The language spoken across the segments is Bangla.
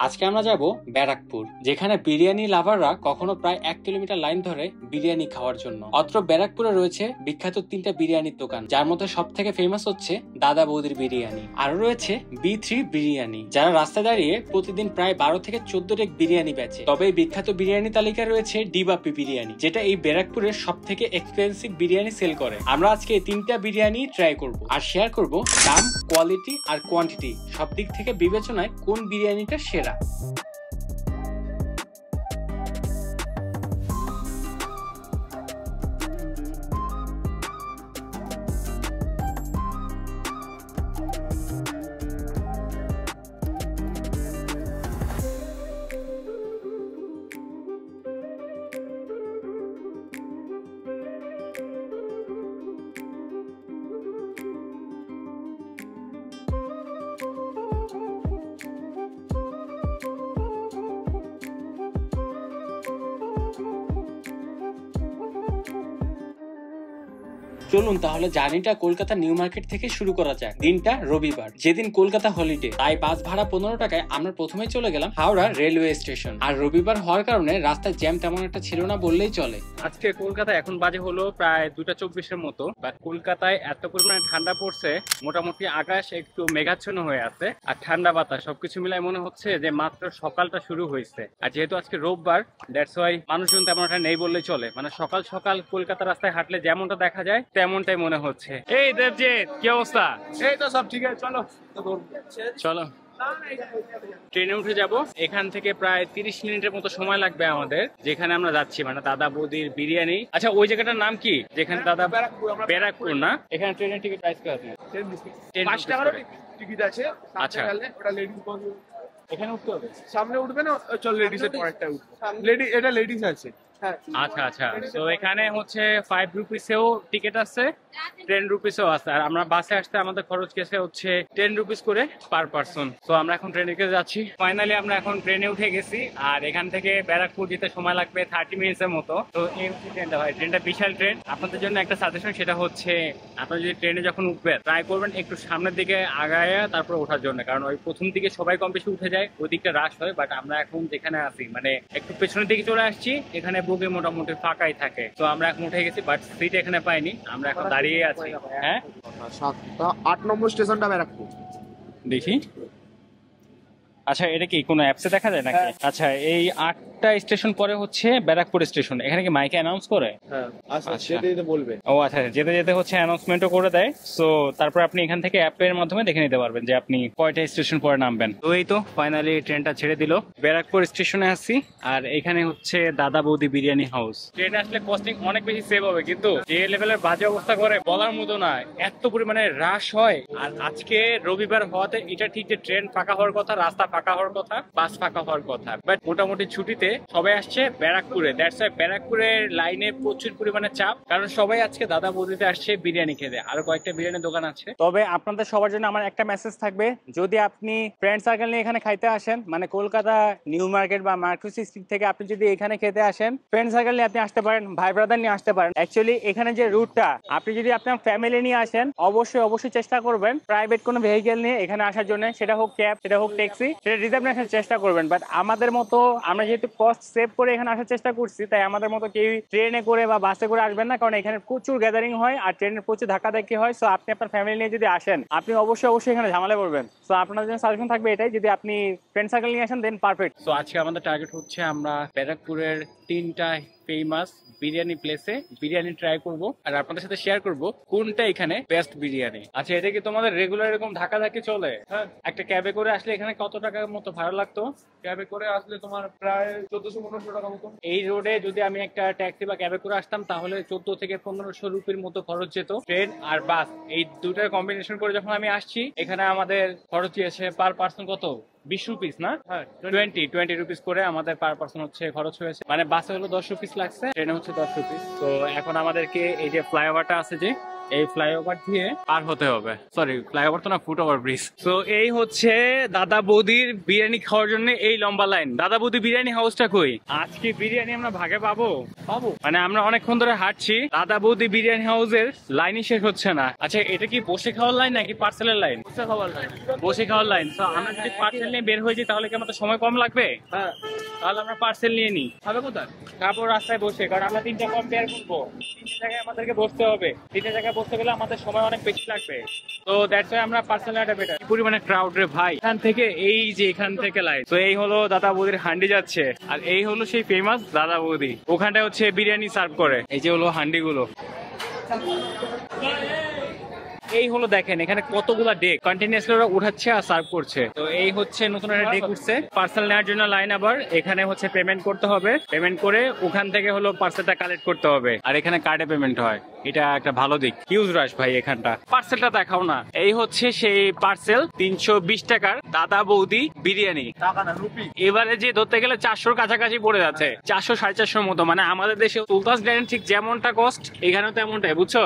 আজকে আমরা যাব ব্যারাকপুর, যেখানে বিরিয়ানি লাভাররা কখনো প্রায় 1 কিলোমিটার লাইন ধরে বিরিয়ানি খাওয়ার জন্য। অত্র ব্যারাকপুরে রয়েছে বিখ্যাত 3টা বিরিয়ানির দোকান, যার মধ্যে সব থেকে ফেমাস হচ্ছে দাদা বৌদির বিরিয়ানি। আরো রয়েছে B3 বিরিয়ানি, যারা রাস্তায় দাঁড়িয়ে প্রতিদিন প্রায় 12 থেকে 14 রেক বিরিয়ানি বেচে। তবে এই বিখ্যাত বিরিয়ানি তালিকায় রয়েছে ডিবাপি বিরিয়ানি, যেটা এই ব্যারাকপুরের সব থেকে এক্সপেন্সিভ বিরিয়ানি সেল করে। আমরা আজকে এই 3টা বিরিয়ানি ট্রাই করব আর শেয়ার করব দাম, কোয়ালিটি আর কোয়ান্টিটি সব দিক থেকে বিবেচনায় কোন বিরিয়ানিটা সেরা। চলুন তাহলে জার্নিটা কলকাতা নিউ মার্কেট থেকে শুরু করা যাক। দিনটা রবিবার, যেদিন কলকাতা হলিডে, তাই বাস ভাড়া 15 টাকায় আমরা প্রথমে চলে গেলাম হাওড়া রেলওয়ে স্টেশন। আর রবিবার হওয়ার কারণে রাস্তায় জ্যাম তেমন একটা ছিল না বললেই চলে। আজকে কলকাতা এখন বাজে হলো প্রায় 2:24-এর মতো। বাট কলকাতায় এত পরিমাণে ঠান্ডা পড়ছে, মোটামুটি আকাশ একটু মেঘাচ্ছন্ন হয়ে আছে আর ঠান্ডা বাতাস, সবকিছু মিলাই মনে হচ্ছে যে মাত্র সকালটা শুরু হয়েছে। আর যেহেতু আজকে রোববার, দ্যাটস ওয়াই মানুষজন তেমন একটা নেই বললেই চলে। মানে সকাল সকাল কলকাতা রাস্তায় হাঁটলে যেমনটা দেখা যায় তেমনটাই মনে হচ্ছে। এই দেবজিৎ, কি অবস্থা? এই তো সব ঠিক আছে, চলো চলো ট্রেনে উঠে যাব। এখান থেকে প্রায় 30 মিনিটের মতো সময় লাগবে আমাদের, যেখানে আমরা যাচ্ছি মানে দাদা বৌদির বিরিয়ানি। আচ্ছা, ওই জায়গাটার নাম কি যেখানে দাদা? ব্যারাকপুর না? এখানে ট্রেনের টিকিট প্রাইস কত? 5 টাকার টিকিট আছে। আচ্ছা, ওটা লেডিস বস। এখানে উঠতে হবে? সামনে উঠবে না? চল লেডিস এর পরেরটা উঠবে। এটা লেডিস আছে। আচ্ছা আচ্ছা, তো এখানে হচ্ছে 5 রুপিসেও টিকিট আছে, 10 রুপিসেও আছে। আর আমরা বাসে আসতে আমাদের খরচ গেছে হচ্ছে 10 রুপিস করে পার পারসন। তো আমরা এখন ট্রেনে যাচ্ছি। ফাইনালি আমরা এখন ট্রেনে উঠে গেছি। আর এখান থেকে ব্যারাকপুর যেতে সময় লাগবে 30 মিনিটের মতো। তো এই ট্রেনটা হয়, ট্রেনটা বিশাল ট্রেন। আপনাদের জন্য একটা সাজেশন, সেটা হচ্ছে আপনারা যদি ট্রেনে যখন উঠবেন ট্রাই করবেন একটু সামনের দিকে আগায় তারপর ওঠার জন্য, কারণ ওই প্রথম দিকে সবাই কম বেশি উঠে যায়, ওই দিকটা রাশ হয়। বাট আমরা এখন যেখানে আছি মানে একটু পেছনের দিকে চলে আসছি, এখানে বুকে মোটামুটি ফাঁকাই থাকে। তো আমরা এখন উঠে গেছি, বাট সিট এখানে পাইনি, আমরা এখন দাঁড়িয়ে আছি। হ্যাঁ, 8 নম্বর স্টেশনটা ব্যারাকপুর। দেখি। আচ্ছা, এটা কি কোনো অ্যাপসে দেখা যায় নাকি? আচ্ছা, এই 8টা স্টেশন পরে হচ্ছে ব্যারাকপুর স্টেশন। এখানে কি মাইকে অ্যানাউন্স করে? হ্যাঁ, আচ্ছা যেতে যেতে বলবে। ও আচ্ছা, যেতে যেতে হচ্ছে অ্যানাউন্সমেন্টও করে দেয়। সো তারপর আপনি এখান থেকে অ্যাপের মাধ্যমে দেখে নিতে পারবেন যে আপনি কয়টা স্টেশন পরে নামবেন। তো এই তো ফাইনালি ট্রেনটা ছেড়ে দিল, ব্যারাকপুর স্টেশনে আসছি। আর এখানে হচ্ছে দাদা বৌদি বিরিয়ানি হাউস। ট্রেনে আসলে কস্টিং অনেক বেশি সেভ হবে, কিন্তু যে লেভেলের বাজে অবস্থা করে বলার মতো না, এত পরিমাণে রাশ হয়। আর আজকে রবিবার হওয়াতে এটা ঠিক যে ট্রেন ফাঁকা হওয়ার কথা, রাস্তা ফাঁকা হওয়ার কথা, বাস ফাঁকা হওয়ার কথা, বাট মোটামুটি ছুটিতে সবাই আসছে ব্যারাকপুরে। দ্যাটস ওয়াই ব্যারাকপুরের লাইনে প্রচুর পরিমাণে চাপ, কারণ সবাই আজকে দাদা বৌদিতে আসছে বিরিয়ানি খেতে। আরো কয়েকটা বিরিয়ানির দোকান আছে। তবে আপনাদের সবার জন্য আমার একটা মেসেজ থাকবে, যদি আপনি ফ্রেন্ড সার্কেল নিয়ে এখানে খাইতে আসেন, মানে কলকাতা নিউ মার্কেট বা মার্কুসি স্ট্রিট থেকে আপনি যদি এখানে খেতে আসেন, ফ্রেন্ড সার্কেল নিয়ে আপনি আসতে পারেন, ভাই ব্রাদার নিয়ে আসতে পারেন। অ্যাকচুয়ালি এখানে যে রুটটা, আপনি যদি আপনার ফ্যামিলি নিয়ে আসেন, অবশ্যই চেষ্টা করবেন প্রাইভেট কোনো ভেহিকেল নিয়ে এখানে আসার জন্য। সেটা হোক ক্যাব, সেটা হোক ট্যাক্সি, সেটা রিজার্ভ আসার চেষ্টা করবেন। বাট আমাদের মতো, আমরা যেহেতু কস্ট সেভ করে এখানে আসার চেষ্টা করছি, তাই আমাদের মতো কেউ ট্রেনে করে বা বাসে করে আসবেন না, কারণ এখানে প্রচুর গ্যাদারিং হয় আর ট্রেনের প্রচুর ধাক্কাধাক্কি হয়। সো আপনি আপনার ফ্যামিলি নিয়ে যদি আসেন, আপনি অবশ্যই এখানে ঝামেলা করবেন। সো আপনার জন্য সাজেশন থাকবে এটাই, যদি আপনি ফ্রেন্ড সার্কেল নিয়ে আসেন দেন পারফেক্ট। সো আজকে আমাদের টার্গেট হচ্ছে আমরা ব্যারাকপুরের 3টা ফেমাস বিরিয়ানি প্লেসে বিরিয়ানি ট্রাই করব আর আপনাদের সাথে শেয়ার করব কোনটা এখানে বেস্ট বিরিয়ানি। আচ্ছা, এটা কি তোমাদের রেগুলার এরকম ধাক্কাধাক্কি চলে? হ্যাঁ, একটা ক্যাবে করে আসলে এখানে কত টাকার মতো ভাড়া লাগতো? ক্যাবে করে আসলে তোমার প্রায় 1400-1500 টাকা মতো। এই রোডে যদি আমি একটা ট্যাক্সি বা ক্যাবে করে আসতাম তাহলে 14 থেকে 1500 রুপির মতো খরচ যেত। ট্রেন আর বাস এই দুটার কম্বিনেশন করে যখন আমি আসছি, এখানে আমাদের খরচ হয়েছে পার পার্সন কত? 20 রুপিস না? হ্যাঁ, 20 রুপিস করে আমাদের পার পার্সন হচ্ছে খরচ হয়েছে। মানে বাসে হলো 10 রুপিস লাগছে, ট্রেনে হচ্ছে 10 রুপিস। তো এখন আমাদেরকে এই যে ফ্লাইওভারটা আছে, যে এই ফ্লাইওভার দিয়ে পার হতে হবে, সরি ফ্লাইওভার তো না, ফুটওভার ব্রিজ। তো এই হচ্ছে দাদা বৌদির বিরিয়ানি খাওয়ার জন্য এই লম্বা লাইন। দাদা বৌদি বিরিয়ানি হাউসটা কই? আজকে বিরিয়ানি আমরা ভাগে পাবো? মানে আমরা অনেকক্ষণ ধরে হাঁটছি, দাদা বৌদি বিরিয়ানি হাউসের লাইনই শেষ হচ্ছে না। আচ্ছা এটা কি বসে খাওয়ার লাইন নাকি পার্সেলের লাইন? বসে খাওয়ার লাইন। তো আমরা যদি পার্সেল নিয়ে বের হয়ে যাই তাহলে কি আমাদের সময় কম লাগবে? তাহলে আমরা পার্সেল নিয়ে নিই। খাবে কোথায়? খাবো রাস্তায় বসে, কারণ আমরা 3টা কম্পেয়ার করবো। 3টে জায়গায় আমাদেরকে বসতে হবে, 3টে জায়গায় বসতে গেলে আমাদের সময় অনেক বেশি লাগবে। তো দ্যাটস ওয়াই আমরা পার্সেল নেওয়াটা বেটার। কি পরিমাণে ক্রাউড রে ভাই, এখান থেকে এই যে এখান থেকে লাইন। তো এই হলো দাদা বৌদির হান্ডি যাচ্ছে, আর এই হলো সেই ফেমাস দাদা বৌদি। ওখানটায় হচ্ছে বিরিয়ানি সার্ভ করে। এই যে হলো হান্ডি গুলো। এই হলো দেখেন এখানে কতগুলা ডেক কন্টিনিউয়াসলি ওরা উঠাচ্ছে আর সার্ভ করছে। তো এই হচ্ছে নতুন একটা ডেক উঠছে। পার্সেল নেওয়ার জন্য লাইন, আবার এখানে হচ্ছে পেমেন্ট করতে হবে, পেমেন্ট করে ওখান থেকে হলো পার্সেলটা কালেক্ট করতে হবে। আর এখানে কার্ডে পেমেন্ট হয়, এটা একটা ভালো দিক। হিউজ রাশ ভাই এখানটা। পার্সেলটা দেখাও না। এই হচ্ছে সেই পার্সেল, 320 টাকার দাদা বৌদি বিরিয়ানি। এবারে যে ধরতে গেলে 400-র কাছাকাছি পড়ে যাচ্ছে, 400-450 মতো। মানে আমাদের দেশে সুলতানস ডাইন ঠিক যেমনটা কস্ট এখানেও তেমনটাই, বুঝছো?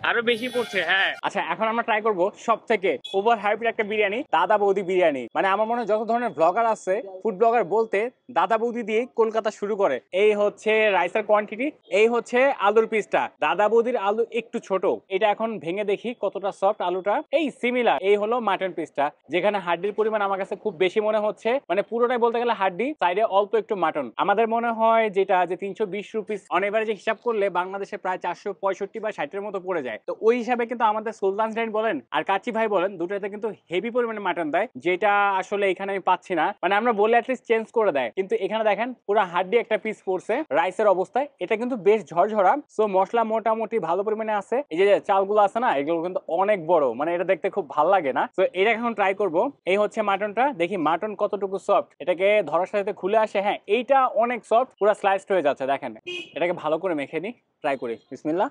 আরো বেশি পড়ছে। হ্যাঁ আচ্ছা, এখন আমরা ট্রাই করবো সব থেকে ওভার হাইপড একটা বিরিয়ানি, দাদা বৌদি বিরিয়ানি। মানে আমার মনে হয় যত ধরনের ব্লগার আছে, ফুড ব্লগার বলতে দাদা বৌদি দিয়ে কলকাতা শুরু করে। এই হচ্ছে রাইসের কোয়ান্টিটি, এই হচ্ছে আলুর পিসটা। দাদা বৌদির আলু একটু ছোট, এটা এখন ভেঙে দেখি কতটা সফট আলুটা। এই সিমিলার। এই হলো মাটন পিসটা, যেখানে হাড্ডির পরিমাণ আমার কাছে খুব বেশি মনে হচ্ছে। মানে পুরোটাই বলতে গেলে হাড্ডি, সাইডে অল্প একটু মাটন। আমাদের মনে হয় যেটা যে 320 রুপিস অন এভারেজ হিসাব করলে বাংলাদেশে প্রায় 465 বা 60-এর মতো পড়ে যায়। তো ওই হিসাবে কিন্তু আমাদের সুলতানস ডাইন বলেন আর কাচ্চি ভাই বলেন, দুটোতে কিন্তু হেভি পরিমাণে মাটন দেয়, যেটা আসলে এখানে আমি পাচ্ছি না। মানে আমরা বললে অ্যাটলিস্ট চেঞ্জ করে দেয়, কিন্তু এখানে দেখেন পুরো হাড্ডি একটা পিস পড়ছে রাইসের অবস্থায়। এটা কিন্তু বেশ ঝরঝরা, সো মশলা মোটামুটি ভালো পরিমাণে আছে। এই যে চালগুলো আছে না, এগুলো কিন্তু অনেক বড়, মানে এটা দেখতে খুব ভালো লাগে না। তো এটা এখন ট্রাই করব। এই হচ্ছে মাটনটা, দেখি মাটন কতটুকু সফট। এটাকে ধরার সাথে খুলে আসে। হ্যাঁ এইটা অনেক সফট, পুরো স্লাইসড হয়ে যাচ্ছে। দেখেন এটাকে ভালো করে মেখে নিই, ট্রাই করি। বিসমিল্লাহ।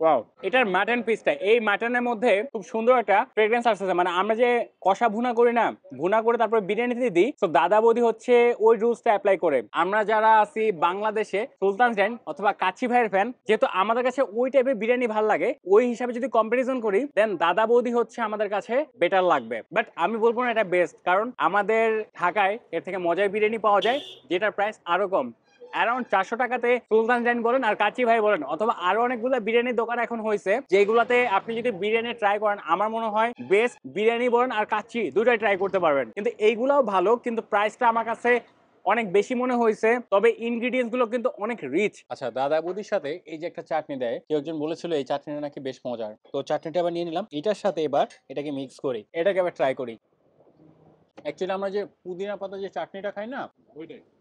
ওয়াও, এটার মাটন পিসটা, এই মাটনের মধ্যে খুব সুন্দর একটা ফ্রেগ্রেন্স আসছে। মানে আমরা যে কষা ভুনা করি না, ভুনা করে তারপর বিরিয়ানিতে দিই, তো দাদা বৌদি হচ্ছে ওই রুলসটা অ্যাপ্লাই করে। আমরা যারা আছি বাংলাদেশে সুলতানস ডাইন অথবা কাচ্চি ভাইয়ের ফ্যান, যেহেতু আমাদের কাছে ওই টাইপের বিরিয়ানি ভালো লাগে, ওই হিসাবে যদি কম্পারিজন করি দেন দাদা বৌদি হচ্ছে আমাদের কাছে বেটার লাগবে। বাট আমি বলবো না এটা বেস্ট, কারণ আমাদের ঢাকায় এর থেকে মজার বিরিয়ানি পাওয়া যায়, যেটার প্রাইস আরো কম। অ্যারাউন্ড 400 টাকাতে সুলতানস ডাইন বলেন আর কাচ্চি ভাই বলেন, অথবা আরো অনেকগুলো বিরিয়ানির দোকান এখন হয়েছে, যেগুলাতে আপনি যদি বিরিয়ানি ট্রাই করেন, আমার মনে হয় বেস্ট বিরিয়ানি বলেন আর কাচ্চি দুটাই ট্রাই করতে পারবেন। কিন্তু এইগুলাও ভালো, কিন্তু প্রাইসটা আমার কাছে অনেক বেশি মনে হয়েছে। তবে ইনগ্রিডিয়েন্টস গুলো কিন্তু অনেক রিচ। আচ্ছা, দাদা বৌদির সাথে এই যে একটা চাটনি দেয়, কেউ একজন বলেছিল এই চাটনিটা নাকি বেশ মজার। তো চাটনিটা আবার নিয়ে নিলাম, এটার সাথে এবার এটাকে মিক্স করি, এটাকে আবার ট্রাই করি। অ্যাকচুয়ালি আমরা যে পুদিনা পাতা যে চাটনিটা খাই না,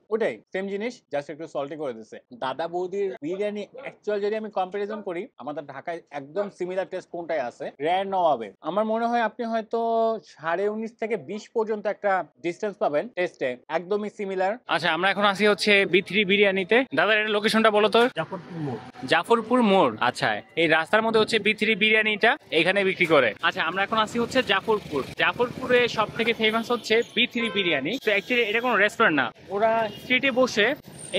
ওটাই সেম জিনিস, জাস্ট একটু সল্টি করে দিছে। দাদা বৌদির বিরিয়ানি অ্যাকচুয়াল যদি আমি কম্পারিজন করি, আমাদের ঢাকায় একদম সিমিলার টেস্ট কোনটাই আছে, রেয়ার নওয়াবে। আমার মনে হয় আপনি হয়তো 19.5 থেকে 20 পর্যন্ত একটা ডিস্টেন্স পাবেন টেস্টে, একদমই সিমিলার। আচ্ছা, আমরা এখন আসি হচ্ছে B3 বিরিয়ানিতে। দাদা এর লোকেশনটা বলো তো। জাফরপুর মোড়। আচ্ছা, এই রাস্তার মধ্যে হচ্ছে B3 বিরিয়ানিটা এখানে বিক্রি করে। আচ্ছা, আমরা এখন আসি হচ্ছে জাফরপুর। জাফরপুরে সব থেকে ফেমাস হচ্ছে B3 বিরিয়ানি। তো অ্যাকচুয়ালি এটা কোনো রেস্টুরেন্ট না, ওরা স্ট্রিটে বসে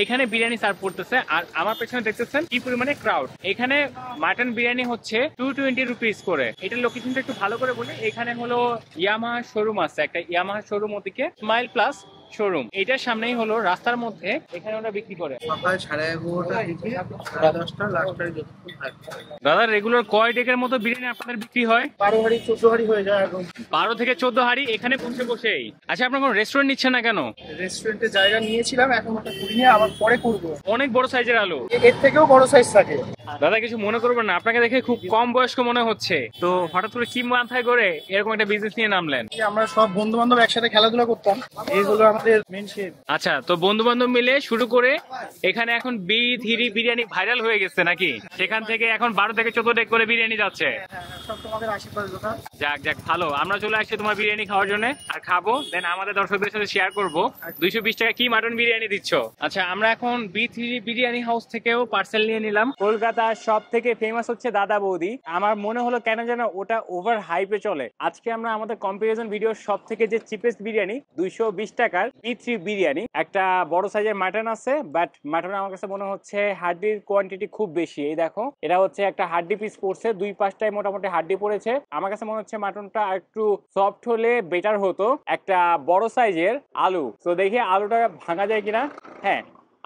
এখানে বিরিয়ানি সার্ভ করতেছে। আর আমার পেছনে দেখতেছেন কি পরিমাণে ক্রাউড। এখানে মাটন বিরিয়ানি হচ্ছে 220 রুপিস করে। এটার লোকেশনটা একটু ভালো করে বলি, এখানে হলো ইয়ামাহা শোরুম আছে, একটা ইয়ামাহা শোরুম, ওদিকে স্মাইল প্লাস শোরুম, এটার সামনেই হলো রাস্তার মধ্যে, এখানে ওরা বিক্রি করে। সকাল 11:30টা থেকে 10:30 লাস্টের যতক্ষণ থাকে। দাদা রেগুলার কয় ডেকের মতো বিরিয়ানি আপনাদের বিক্রি হয়? 12 হাঁড়ি 14 হাঁড়ি হয়ে যায় এখন। 12 থেকে 14 হাঁড়ি এখানে বসে বসেই। আচ্ছা, আপনার কোনো রেস্টুরেন্ট নিচ্ছেন না কেন? রেস্টুরেন্টে জায়গা নিয়েছিলাম, এখন ওটা করিনি, আবার পরে করবো। অনেক বড় সাইজের আলু, এর থেকেও বড় সাইজ থাকে। দাদা কিছু মনে করবেন না, আপনাকে দেখে খুব কম বয়স্ক মনে হচ্ছে। তো হঠাৎ করে কি মাথায় করে এরকম একটা বিজনেস নিয়ে নামলেন? আমরা সব বন্ধু বান্ধব একসাথে খেলাধুলা করতাম, এই হলো আমাদের মেন শেপ। আচ্ছা, তো বন্ধু বান্ধব মিলে শুরু করে এখানে এখন B3 বিরিয়ানি ভাইরাল হয়ে গেছে নাকি? সেখান থেকে এখন 12 থেকে 14 ডেক করে বিরিয়ানি যাচ্ছে। সব তোমাদের আশীর্বাদ কথা। যাক যাক, ভালো। আমরা চলে আসছি তোমার বিরিয়ানি খাওয়ার জন্য আর খাবো, দেন আমাদের দর্শকদের সাথে শেয়ার করবো 220 টাকা কি মাটন বিরিয়ানি দিচ্ছ। আচ্ছা, আমরা এখন B3 বিরিয়ানি হাউস থেকেও পার্সেল নিয়ে নিলাম। কলকাতা কলকাতার সব থেকে ফেমাস হচ্ছে দাদা বৌদি। আমার মনে হলো কেন যেন ওটা ওভার হাইপে চলে। আজকে আমরা আমাদের কম্পারিজন ভিডিও সব থেকে যে চিপেস্ট বিরিয়ানি 220 টাকার B3 বিরিয়ানি, একটা বড় সাইজের মাটন আছে, বাট মাটন আমার কাছে মনে হচ্ছে হাড্ডির কোয়ান্টিটি খুব বেশি। এই দেখো, এটা হচ্ছে একটা হাড্ডি পিস পড়ছে, 2-5টায় মোটামুটি হাড্ডি পড়েছে। আমার কাছে মনে হচ্ছে মাটনটা একটু সফট হলে বেটার হতো। একটা বড় সাইজের আলু, তো দেখি আলুটা ভাঙা যায় কিনা। হ্যাঁ,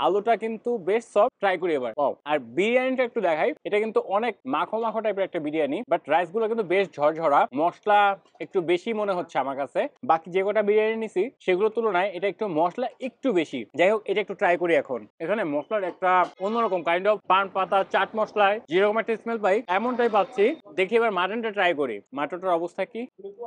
আলুটা কিন্তু বেশ সফট, ট্রাই করি এবার। আর বিরিয়ানিটা একটু দেখাই, এটা কিন্তু অনেক মাখো মাখো টাইপের একটা বিরিয়ানি, বাট রাইস গুলো কিন্তু বেশ ঝরঝরা, মশলা একটু বেশি মনে হচ্ছে আমার কাছে। বাকি যে কটা বিরিয়ানি নিছি সেগুলোর তুলনায় এটা একটু মশলা একটু বেশি। যাই হোক, এটা একটু ট্রাই করি এখন। এখানে মশলার একটা অন্যরকম কাইন্ড অফ পান পাতা চাট মশলায় যেরকম একটা স্মেল পাই এমনটাই পাচ্ছি। দেখি এবার মাটনটা ট্রাই করি, মাটনটার অবস্থা কি।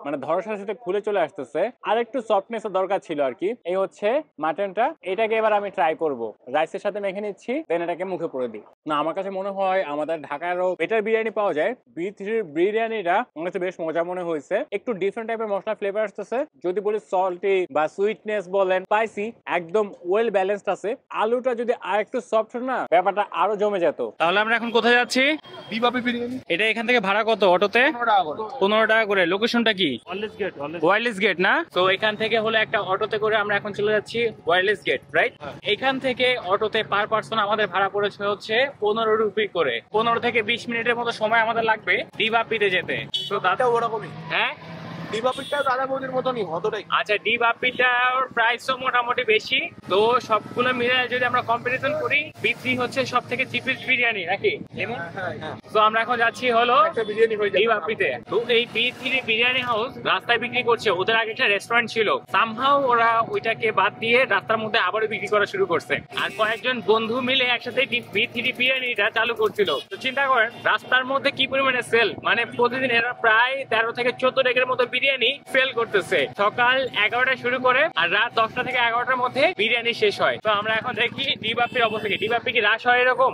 মানে ধরার সাথে সাথে খুলে চলে আসতেছে, আর একটু সফটনেস দরকার ছিল আর কি। এই হচ্ছে মাটনটা, এটাকে এবার আমি ট্রাই করব। রাইসের সাথে মেখে নিচ্ছি, দেন এটাকে মুখে পড়ে দিই। না, আমার কাছে মনে হয় আমাদের ঢাকারও বেটার বিরিয়ানি পাওয়া যায়। B3 বিরিয়ানিটা আমার কাছে বেশ মজা মনে হয়েছে। একটু ডিফারেন্ট টাইপের মশলা ফ্লেভার আসতেছে। যদি বলি সল্টি বা সুইটনেস বলেন, স্পাইসি, একদম ওয়েল ব্যালেন্সড আছে। আলুটা যদি আর একটু সফট হতো না, ব্যাপারটা আরো জমে যেত। তাহলে আমরা এখন কোথায় যাচ্ছি? বিবাপি বিরিয়ানি। এটা এখান থেকে ভাড়া কত অটোতে? 15 টাকা করে। লোকেশনটা কি? ওয়্যারলেস গেট না? তো এখান থেকে হলে একটা অটোতে করে আমরা এখন চলে যাচ্ছি ওয়্যারলেস গেট, রাইট? এখান থেকে অটোতে পার পার্সন আমাদের ভাড়া পড়েছে হচ্ছে 15 রুপি করে। 15 থেকে 20 মিনিটের মতো সময় আমাদের লাগবে ডিবাপিতে যেতে। তো দাদা ওরকমই। হ্যাঁ, ডিবাপিটাও দাদা বৌদির মতনই অতটাই। আচ্ছা, ডিবাপিটার প্রাইসও মোটামুটি বেশি। তো সবগুলো মিলে যদি আমরা কম্পারিজন করি, B3 হচ্ছে সব থেকে চিপেস্ট বিরিয়ানি নাকি? তো আমরা এখন যাচ্ছি হলো একটা বিরিয়ানি হয়ে যাবে ডিবাপিতে। তো এই B3 বিরিয়ানি হাউস রাস্তায় বিক্রি করছে। ওদের আগে একটা রেস্টুরেন্ট ছিল, সামহাও ওরা ওইটাকে বাদ দিয়ে রাস্তার মধ্যে আবারও বিক্রি করা শুরু করছে। আর কয়েকজন বন্ধু মিলে একসাথে B3 বিরিয়ানিটা চালু করছিল। তো চিন্তা করেন রাস্তার মধ্যে কি পরিমাণে সেল। মানে প্রতিদিন এরা প্রায় 13 থেকে 14 টাকার মতো বিরিয়ানি সেল করতেছে। সকাল 11টায় শুরু করে আর রাত 10টা থেকে 11টার মধ্যে বিরিয়ানি শেষ হয়। তো আমরা এখন দেখি ডিবাপির অবস্থা কি। ডিবাপি কি রাশ হয় এরকম?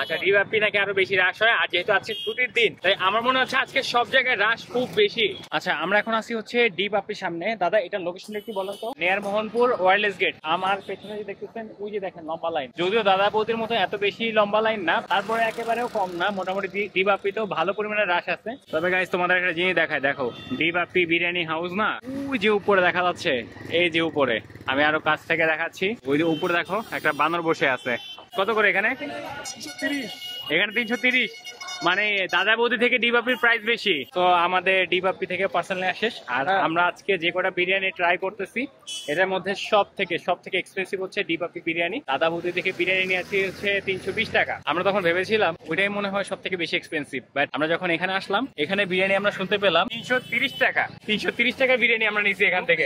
আচ্ছা, ডিবাপি নাকি আরো বেশি রাশ হয়। আর যেহেতু আজকে ছুটির দিন, তাই আমার মনে হচ্ছে আজকে সব জায়গায় রাশ খুব বেশি। আচ্ছা, আমরা এখন আসি হচ্ছে ডিবাপির সামনে। দাদা, এটা লোকেশনটা একটু বলেন তো। নেয়ার মোহনপুর ওয়্যারলেস গেট। আমার পেছনে যে দেখতেছেন, ওই যে দেখেন লম্বা লাইন। যদিও দাদা বৌদির মতো এত বেশি লম্বা লাইন না, তারপরে একেবারেও কম না। মোটামুটি ডিবাপিতেও ভালো পরিমাণে রাশ আছে। তবে গাইস, তোমাদের একটা জিনিস দেখায়, দেখো ডিবাপি বিরিয়ানি হাউস না, ওই যে উপরে দেখা যাচ্ছে, এই যে উপরে। আমি আরো কাছ থেকে দেখাচ্ছি, ওই যে উপরে দেখো একটা বানর বসে আছে। কত করে এখানে? 330। এখানে 330। মানে দাদা বৌদি থেকে ডিবাপির প্রাইস বেশি। তো আমাদের ডিবাপি থেকে পার্সোনালি শেষ। আর আমরা আজকে যে কটা বিরিয়ানি ট্রাই করতেছি, এটার মধ্যে সব থেকে এক্সপেন্সিভ হচ্ছে ডিবাপি বিরিয়ানি। দাদা বৌদি থেকে বিরিয়ানি নিয়েছি হচ্ছে 320 টাকা। আমরা তখন ভেবেছিলাম ওইটাই মনে হয় সব থেকে বেশি এক্সপেন্সিভ, বাট আমরা যখন এখানে আসলাম, এখানে বিরিয়ানি আমরা শুনতে পেলাম 330 টাকা। 330 টাকা বিরিয়ানি আমরা নিয়েছি এখান থেকে।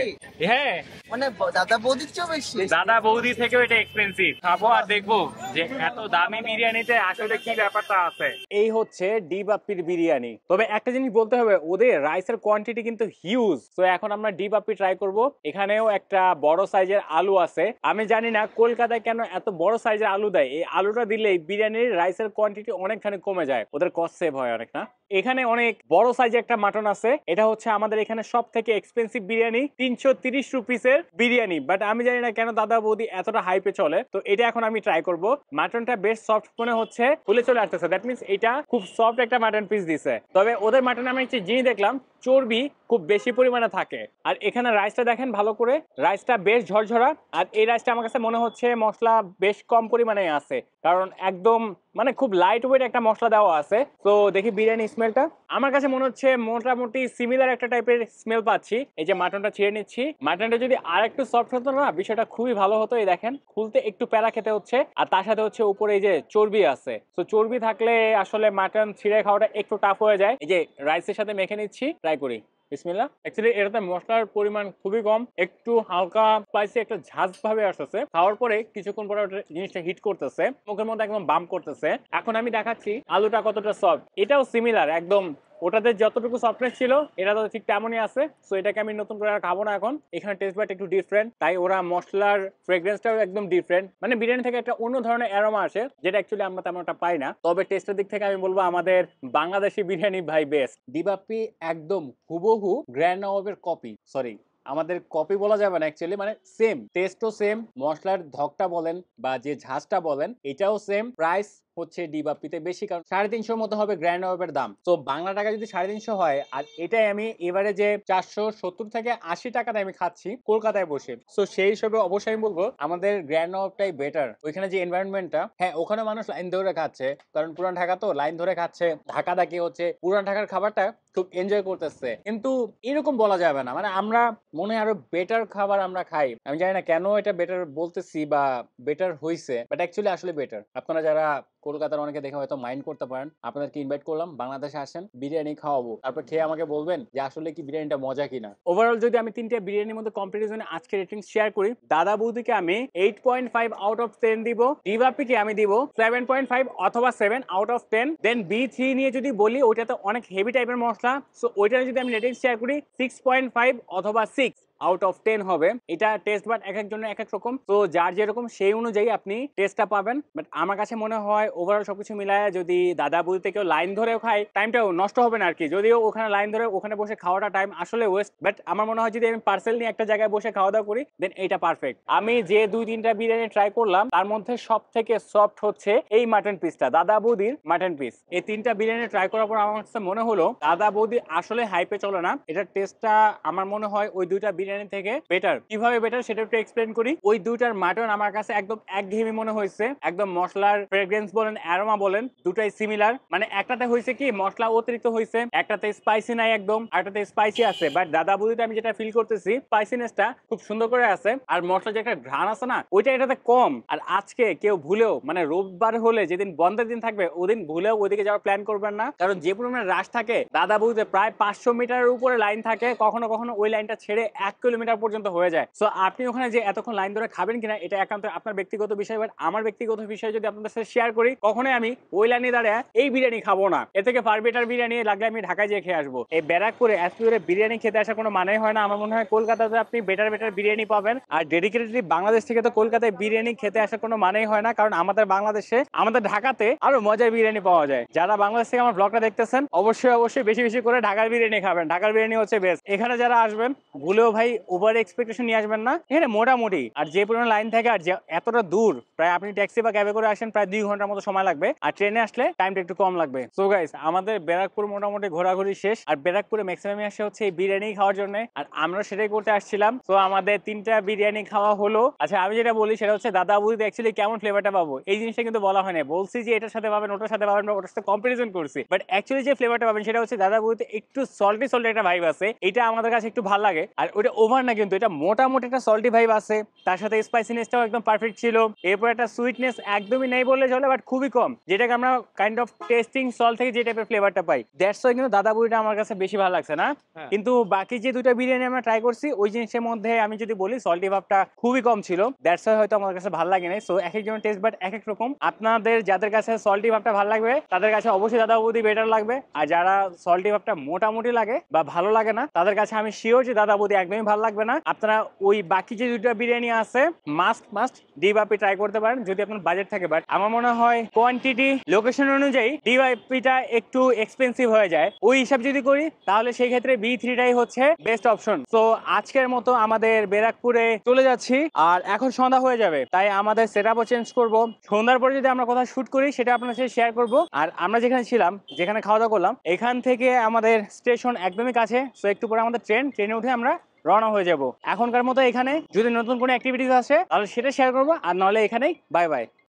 হ্যাঁ, মানে দাদা বৌদির চেয়েও বেশি। দাদা বৌদি থেকেও এটা এক্সপেন্সিভ। খাবো আর দেখবো যে এত দামি বিরিয়ানিতে আসলে কি ব্যাপারটা আছে। এই হচ্ছে ডিবাপির বিরিয়ানি। তবে একটা জিনিস বলতে হবে, ওদের রাইসের কোয়ান্টিটি কিন্তু হিউজ। তো এখন আমরা ডিবাপি ট্রাই করব। এখানেও একটা বড় সাইজের আলু আছে। আমি জানি না কলকাতায় কেন এত বড় সাইজের আলু দেয়। এই আলুটা দিলে বিরিয়ানির রাইসের কোয়ান্টিটি অনেকখানি কমে যায়, ওদের কস্ট সেভ হয় অনেক না। এখানে অনেক বড় সাইজের একটা মাটন আছে। এটা হচ্ছে আমাদের এখানে সব থেকে এক্সপেন্সিভ বিরিয়ানি, 330 রুপিসের বিরিয়ানি। বাট আমি জানি না কেন দাদা বৌদি এতটা হাইপে চলে। তো এটা এখন আমি ট্রাই করব। মাটনটা বেশ সফট মনে হচ্ছে, ফুলে চলে আসতেছে। দ্যাট মিনস এটা খুব সফট একটা মাটন পিস দিছে। তবে ওদের মাটনে আমি একটা জিনিস দেখলাম, চর্বি খুব বেশি পরিমাণে থাকে। আর এখানে রাইসটা দেখেন ভালো করে, রাইসটা বেশ ঝরঝরা। আর এই রাইসটা আমার কাছে মনে হচ্ছে মশলা বেশ কম পরিমাণে আছে, কারণ একদম মানে খুব লাইট ওয়েট একটা মশলা দেওয়া আছে। তো দেখি বিরিয়ানি স্মেলটা। আমার কাছে মনে হচ্ছে মোটামুটি সিমিলার একটা টাইপের স্মেল পাচ্ছি। এই যে মাটনটা ছিঁড়ে নিচ্ছি, মাটনটা যদি আর একটু সফট হতো না, বিষয়টা খুবই ভালো হতো। এই দেখেন খুলতে একটু প্যারা খেতে হচ্ছে। আর তার সাথে হচ্ছে উপরে এই যে চর্বি আছে, তো চর্বি থাকলে আসলে মাটন ছিঁড়ে খাওয়াটা একটু টাফ হয়ে যায়। এই যে রাইসের সাথে মেখে নিচ্ছি, ট্রাই করি। বিসমিল্লাহ। অ্যাকচুয়ালি এটাতে মশলার পরিমাণ খুবই কম, একটু হালকা স্পাইসি একটা ঝাঁজ ভাবে আসতেছে। খাওয়ার পরে কিছুক্ষণ পরে জিনিসটা হিট করতেছে, মুখের মধ্যে একদম বাম করতেছে। এখন আমি দেখাচ্ছি আলুটা কতটা সফট। এটাও সিমিলার একদম, ওটাতে যতটুকু সফটনেস ছিল এটা তো ঠিক তেমনই আছে। সো এটাকে আমি নতুন করে আর খাবো না এখন। এখানে টেস্ট বাট একটু ডিফারেন্ট, তাই ওরা মশলার ফ্রেগ্রেন্সটাও একদম ডিফারেন্ট। মানে বিরিয়ানি থেকে একটা অন্য ধরনের অ্যারোমা আসে, যেটা অ্যাকচুয়ালি আমরা তেমন একটা পাই না। তবে টেস্টের দিক থেকে আমি বলবো আমাদের বাংলাদেশি বিরিয়ানি ভাই বেস্ট। ডিবাপি একদম হুবহু গ্র্যান্ড নবাবের কপি। সরি, আমাদের কপি বলা যাবে না অ্যাকচুয়ালি, মানে সেম টেস্টও সেম, মশলার ধকটা বলেন বা যে ঝাঁজটা বলেন এটাও সেম, প্রাইস হচ্ছে ডিবাপিতে বেশি, কারণ 350 মতো হবে গ্র্যান্ড ওয়েবের দাম। তো বাংলা টাকা যদি 350 হয়, আর এটাই আমি এবারে যে 470 থেকে 80 টাকাতে আমি খাচ্ছি কলকাতায় বসে, তো সেই হিসেবে অবশ্যই আমি বলবো আমাদের গ্র্যান্ড ওয়েবটাই বেটার। ওইখানে যে এনভায়রনমেন্টটা, হ্যাঁ ওখানে মানুষ লাইন ধরে খাচ্ছে, কারণ পুরান ঢাকা তো লাইন ধরে খাচ্ছে, ঢাকা ডাকি হচ্ছে পুরান ঢাকার খাবারটা খুব এনজয় করতেছে। কিন্তু এরকম বলা যাবে না, মানে আমরা মনে হয় আরো বেটার খাবার আমরা খাই। আমি জানি না কেন এটা বেটার বলতেছি বা বেটার হইছে, বাট অ্যাকচুয়ালি আসলে বেটার। আপনারা যারা কলকাতার অনেকে দেখে হয়তো মাইন্ড করতে পারেন, আপনাদেরকে ইনভাইট করলাম, বাংলাদেশে আসেন, বিরিয়ানি খাওয়াবো, তারপর খেয়ে আমাকে বলবেন যে আসলে কি বিরিয়ানিটা মজা কিনা। ওভারঅল যদি আমি তিনটা বিরিয়ানির মধ্যে কম্পারিজনে আজকে রেটিং শেয়ার করি, দাদা বৌদিকে আমি 8.5 আউট অফ 10 দিব, ডিবাপিকে আমি দিব 7.5 অথবা 7 আউট অফ 10। দেন B3 নিয়ে যদি বলি, ওইটাতে অনেক হেভি টাইপের মশলা, সো ওইটা যদি আমি রেটিং শেয়ার করি 6.5 অথবা 6 আউট অফ 10 হবে। এটা টেস্ট বাট এক একজনের এক এক রকম, তো যার যেরকম সেই অনুযায়ী আপনি টেস্টটা পাবেন। বাট আমার কাছে মনে হয় ওভারঅল সবকিছু মিলায় যদি দাদা বৌদিতে কেউ লাইন ধরেও খায়, টাইমটাও নষ্ট হবে না আর কি। যদিও ওখানে লাইন ধরে ওখানে বসে খাওয়াটা টাইম আসলে ওয়েস্ট, বাট আমার মনে হয় যদি আমি পার্সেল নিয়ে একটা জায়গায় বসে খাওয়া দাওয়া করি, দেন এইটা পারফেক্ট। আমি যে 2-3টা বিরিয়ানি ট্রাই করলাম, তার মধ্যে সব থেকে সফট হচ্ছে এই মাটন পিসটা, দাদা বৌদির মাটন পিস। এই 3টা বিরিয়ানি ট্রাই করার পর আমার কাছে মনে হলো দাদা বৌদি আসলে হাইপে চলে না, এটার টেস্টটা আমার মনে হয় ওই 2টা বিরিয়ানি থেকে বেটার। কিভাবে বেটার সেটা একটু এক্সপ্লেন করি। ওই 2টার মাটন আমার কাছে একদম একঘেয়েমি মনে হয়েছে, একদম মশলার ফ্রেগ্রেন্স বলেন অ্যারোমা বলেন দুটাই সিমিলার। মানে একটাতে হয়েছে কি মশলা অতিরিক্ত হয়েছে, একটাতে স্পাইসি নাই একদম, আরটাতে স্পাইসি আছে। বাট দাদা বৌদিতে আমি যেটা ফিল করতেছি স্পাইসিনেসটা খুব সুন্দর করে আছে, আর মশলা যে একটা ঘ্রাণ আছে না ওইটা এটাতে কম। আর আজকে কেউ ভুলেও মানে রোববার হলে যেদিন বন্ধের দিন থাকবে ওদিন ভুলেও ওইদিকে যাওয়ার প্ল্যান করবেন না, কারণ যে পরিমাণে রাশ থাকে দাদা বৌদিতে প্রায় 500 মিটারের উপরে লাইন থাকে, কখনো কখনো ওই লাইনটা ছেড়ে 1 কিলোমিটার পর্যন্ত হয়ে যায়। সো আপনি ওখানে যে এতক্ষণ লাইন ধরে খাবেন কিনা এটা একান্ত আপনার ব্যক্তিগত বিষয়। বাট আমার ব্যক্তিগত বিষয় যদি আপনাদের সাথে শেয়ার করি, কখনোই আমি ওই লাইনে দাঁড়িয়ে এই বিরিয়ানি খাবো না, এর থেকে ফার বেটার বিরিয়ানি লাগলে আমি ঢাকায় যেয়ে খেয়ে আসবো। এই ব্যারাকপুরে এতদূরে বিরিয়ানি খেতে আসার কোনো মানেই হয় না। আমার মনে হয় কলকাতাতে আপনি বেটার বেটার বিরিয়ানি পাবেন, আর ডেডিকেটেডলি বাংলাদেশ থেকে তো কলকাতায় বিরিয়ানি খেতে আসার কোনো মানেই হয় না, কারণ আমাদের বাংলাদেশে আমাদের ঢাকাতে আরো মজার বিরিয়ানি পাওয়া যায়। যারা বাংলাদেশ থেকে আমার ব্লগটা দেখতেছেন অবশ্যই অবশ্যই বেশি বেশি করে ঢাকার বিরিয়ানি খাবেন, ঢাকার বিরিয়ানি হচ্ছে বেস্ট। এখানে যারা আসবেন ভুলেও ভাই ওভার এক্সপেকটেশন নিয়ে আসবেন না, এখানে মোটামুটি। আর যে পরিমাণ লাইন থাকে আর যে এতটা দূর, প্রায় আপনি ট্যাক্সি বা ক্যাবে করে আসেন প্রায় 2 ঘন্টার মতো সময় লাগবে, আর ট্রেনে আসলে টাইমটা একটু কম লাগবে। সো গাইস আমাদের ব্যারাকপুর মোটামুটি ঘোরাঘুরি শেষ, আর ব্যারাকপুরে ম্যাক্সিমাম আসে হচ্ছে এই বিরিয়ানি খাওয়ার জন্য, আর আমরা সেটাই করতে আসছিলাম। তো আমাদের 3টা বিরিয়ানি খাওয়া হলো। আচ্ছা আমি যেটা বলি সেটা হচ্ছে দাদা বৌদিতে অ্যাকচুয়ালি কেমন ফ্লেভারটা পাবো এই জিনিসটা কিন্তু বলা হয় না, বলছি যে এটার সাথে পাবেন ওটার সাথে পাবেন বা ওটার সাথে কম্পারিজন করছি, বাট অ্যাকচুয়ালি যে ফ্লেভারটা পাবেন সেটা হচ্ছে দাদা বৌদিতে একটু সল্টি সল্টি একটা ভাইব আছে, এটা আমাদের কাছে একটু ভালো লাগে। আর ওটা ওভার না, কিন্তু এটা মোটামুটি একটা সল্টি ভাইব আছে, তার সাথে স্পাইসিনেসটাও একদম পারফেক্ট ছিল। এরপর একটা সুইটনেস একদমই নেই বললে চলে, বাট খুবই কম, যেটাকে আমরা কাইন্ড অফ টেস্টিং সল্ট থেকে যে টাইপের ফ্লেভারটা পাই। দ্যাটস ওয়াই কিন্তু দাদা বড়িটা আমার কাছে বেশি ভালো লাগছে না। কিন্তু বাকি যে 2টা বিরিয়ানি আমরা ট্রাই করছি ওই জিনিসের মধ্যে আমি যদি বলি সল্টি ভাবটা খুবই কম ছিল, দ্যাটস ওয়াই হয়তো আমার কাছে ভালো লাগে না। সো এক একজনের টেস্ট বাট এক এক রকম। আপনাদের যাদের কাছে সল্টি ভাবটা ভালো লাগবে তাদের কাছে অবশ্যই দাদা বৌদি বেটার লাগবে, আর যারা সল্টি ভাবটা মোটামুটি লাগে বা ভালো লাগে না তাদের কাছে আমি শিওর যে দাদা বৌদি একদমই ভালো লাগবে না। আপনারা ওই বাকি যে 2টা বিরিয়ানি আছে মাস্ট ডিবাপি ট্রাই করতে পারেন যদি আপনার বাজেট থাকে। বাট আমার মনে হয় কোয়ান্টিটি লোকেশন অনুযায়ী ডিবাপিটা একটু এক্সপেন্সিভ হয়ে যায়, ওই হিসাব যদি করি তাহলে সেই ক্ষেত্রে B3টাই হচ্ছে বেস্ট অপশন। তো আজকের মতো আমাদের ব্যারাকপুরে চলে যাচ্ছি, আর এখন সন্ধ্যা হয়ে যাবে তাই আমাদের সেটআপও চেঞ্জ করব। সন্ধ্যার পরে যদি আমরা কোথাও শুট করি সেটা আপনার সাথে শেয়ার করব। আর আমরা যেখানে ছিলাম যেখানে খাওয়া দাওয়া করলাম এখান থেকে আমাদের স্টেশন একদমই কাছে, তো একটু পরে আমাদের ট্রেনে উঠে আমরা রওনা হয়ে যাব। এখনকার মতো এখানে যদি নতুন কোনো অ্যাক্টিভিটিস আসে তাহলে সেটা শেয়ার করবো, আর নাহলে এখানেই বাই বাই।